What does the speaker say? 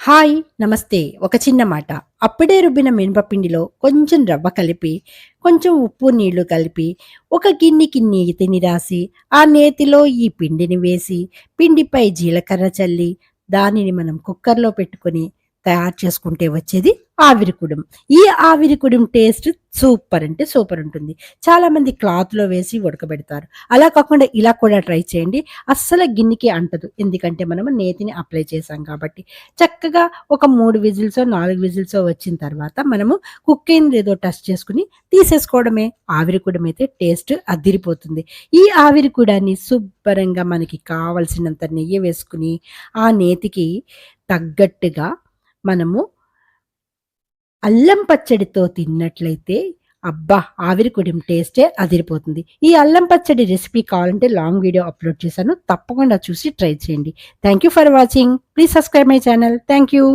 Hi! నమస్తే. ఒక చిన్న మాట. అప్పుడే రుబ్బిన మినపపిండిలో కొంచెం రవ్వ కలిపి, కొంచెం ఉప్పు, నీళ్లు కలిపి, ఒక గిన్నెకి నేతిని రాసి, ఆ నేతిలో ఈ పిండిని వేసి, పిండిపై జీలకర్ర చల్లి, దానిని మనం కుక్కర్‌లో పెట్టుకొని తయారు చేసుకుంటే వచ్చేది ఆవిరికుడుం. ఈ ఆవిరికుడుం టేస్ట్ సూపర్ అంటే సూపర్ ఉంటుంది. చాలామంది క్లాత్‌లో వేసి ఉడకబెడతారు. అలా కాకుండా ఇలా కూడా ట్రై చేయండి. అస్సలు గిన్నెకి అంటదు. ఎందుకంటే మనము నేతిని అప్లై చేశాం కాబట్టి. చక్కగా ఒక 3 విజిల్సో, 4 విజిల్సో వచ్చిన తర్వాత మనము కుక్ అయిందో లేదో టెస్ట్ చేసుకొని తీసేసుకోవడమే. ఆవిరికుడమైతే టేస్ట్ అద్దిరిపోతుంది. ఈ ఆవిరికుడాన్ని శుభ్రంగా మనకి కావాల్సినంత నెయ్యి వేసుకొని, ఆ నేతికి తగ్గట్టుగా మనము అల్లం పచ్చడితో తిన్నట్లయితే అబ్బా! ఆవిరికుడిం టేస్టే అదిరిపోతుంది. ఈ అల్లం పచ్చడి రెసిపీ కావాలంటే లాంగ్ వీడియో అప్‌లోడ్ చేశాను. తప్పకుండా చూసి ట్రై చేయండి. Thank you for watching. Please subscribe my channel. Thank you.